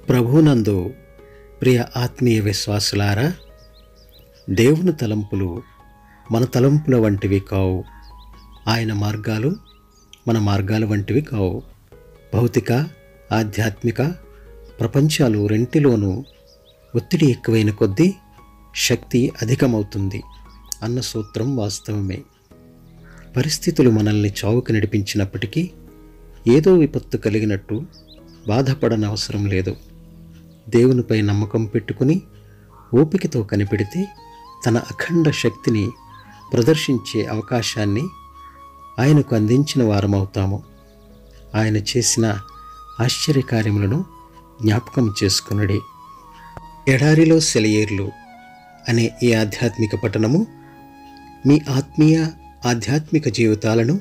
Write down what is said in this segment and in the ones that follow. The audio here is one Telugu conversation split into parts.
ప్రభునందు ప్రియ ఆత్మీయ విశ్వాసులారా, దేవుని తలంపులు మన తలంపుల వంటివి కావు. ఆయన మార్గాలు మన మార్గాల వంటివి కావు. భౌతిక, ఆధ్యాత్మిక ప్రపంచాలు రెంటిలోనూ ఒత్తిడి ఎక్కువైన కొద్దీ శక్తి అధికమవుతుంది అన్న సూత్రం వాస్తవమే. పరిస్థితులు మనల్ని చావుకు నడిపించినప్పటికీ ఏదో విపత్తు కలిగినట్టు బాధపడనవసరం లేదు. దేవునిపై నమ్మకం పెట్టుకుని ఓపికతో కనిపెడితే తన అఖండ శక్తిని ప్రదర్శించే అవకాశాన్ని ఆయనకు అందించిన వారమవుతాము. ఆయన చేసిన ఆశ్చర్యకార్యములను జ్ఞాపకం చేసుకునుడి. ఎడారిలో సెలయేర్లు అనే ఈ ఆధ్యాత్మిక పఠనము మీ ఆధ్యాత్మిక జీవితాలను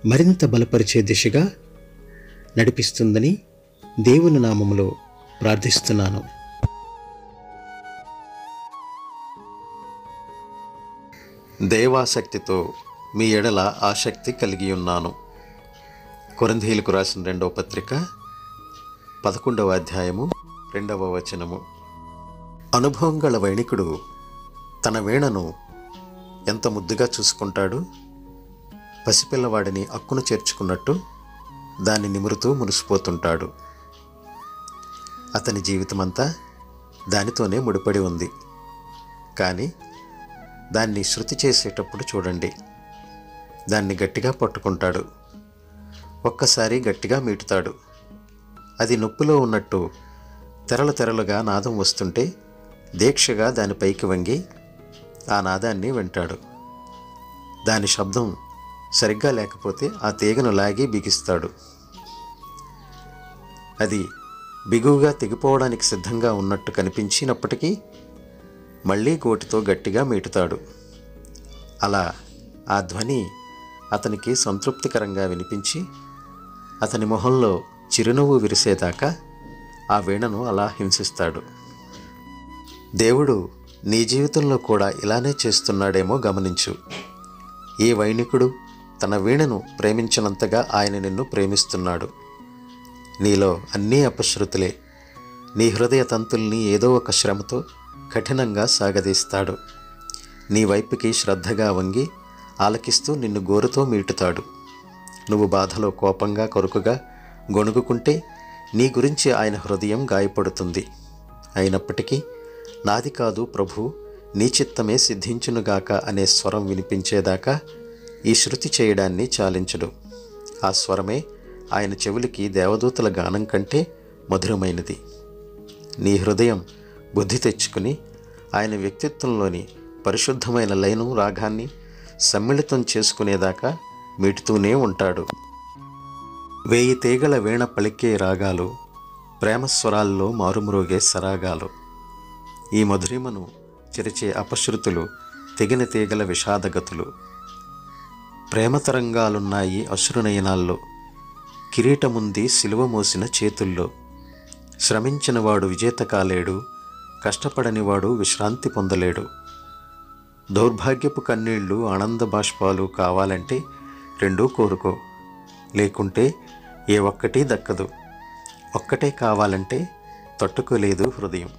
మరింత బలపరిచే దిశగా నడిపిస్తుందని దేవుని నామములో ప్రార్థిస్తున్నాను. దేవాసక్తితో మీ ఎడల ఆసక్తి కలిగి ఉన్నాను. కొరింథీయులకు రాసిన 2వ పత్రిక 11వ అధ్యాయము 2వ వచనము. అనుభవం గల వైణికుడు తన వీణను ఎంత ముద్దుగా చూసుకుంటాడు. పసిపిల్లవాడిని అక్కును చేర్చుకున్నట్టు దాన్ని నిమురుతూ మురిసిపోతుంటాడు. అతని జీవితమంతా దానితోనే ముడిపడి ఉంది. కానీ దాన్ని శృతి చేసేటప్పుడు చూడండి, దాన్ని గట్టిగా పట్టుకుంటాడు. ఒక్కసారి గట్టిగా మీటుతాడు. అది నొప్పిలో ఉన్నట్టు తెరలుగా నాదం వస్తుంటే దీక్షగా దానిపైకి వంగి ఆ నాదాన్ని వింటాడు. దాని శబ్దం సరిగ్గా లేకపోతే ఆ తీగను లాగి బిగిస్తాడు. అది బిగువుగా తెగిపోవడానికి సిద్ధంగా ఉన్నట్టు కనిపించినప్పటికీ మళ్ళీ గోటితో గట్టిగా మీటుతాడు. అలా ఆ ధ్వని అతనికి సంతృప్తికరంగా వినిపించి అతని మొహంలో చిరునవ్వు విరిసేదాకా ఆ వీణను అలా హింసిస్తాడు. దేవుడు నీ జీవితంలో కూడా ఇలానే చేస్తున్నాడేమో గమనించు. ఈ వైణికుడు తన వీణను ప్రేమించినంతగా ఆయన నిన్ను ప్రేమిస్తున్నాడు. నీలో అన్నీ అపశృతులే. నీ హృదయ తంతుల్ని ఏదో ఒక శ్రమతో కఠినంగా సాగదీస్తాడు. నీ వైపుకి శ్రద్ధగా వంగి ఆలకిస్తూ నిన్ను గోరుతో మీటుతాడు. నువ్వు బాధలో కోపంగా కొరుకుగా గొణుగుకుంటే నీ గురించి ఆయన హృదయం గాయపడుతుంది. అయినప్పటికీ నాది కాదు ప్రభు, నీ చిత్తమే సిద్ధించునుగాక అనే స్వరం వినిపించేదాకా ఈ శృతి చేయడాన్ని చాలించడు. ఆ స్వరమే ఆయన చెవులకి దేవదూతల గానం కంటే మధురమైనది. నీ హృదయం బుద్ధి తెచ్చుకుని ఆయన వ్యక్తిత్వంలోని పరిశుద్ధమైన లయను రాగాన్ని సమ్మిళితం చేసుకునేదాకా మీటుతూనే ఉంటాడు. 1000 తీగల వీణ పలికే రాగాలు, ప్రేమస్వరాల్లో మారుమ్రోగే సరాగాలు. ఈ మధురిమను చెరిచే అపశృతులు తెగిన తీగల విషాదగతులు. ప్రేమతరంగాలున్నాయి అశ్రునయనాల్లో, కిరీటముంది సిలువ మోసిన చేతుల్లో. శ్రమించినవాడు విజేత కాలేడు, కష్టపడనివాడు విశ్రాంతి పొందలేడు. దౌర్భాగ్యపు కన్నీళ్లు ఆనంద బాష్పాలు కావాలంటే రెండూ కోరుకో, లేకుంటే ఏ ఒక్కటీ దక్కదు. ఒక్కటే కావాలంటే తట్టుకోలేదు హృదయం.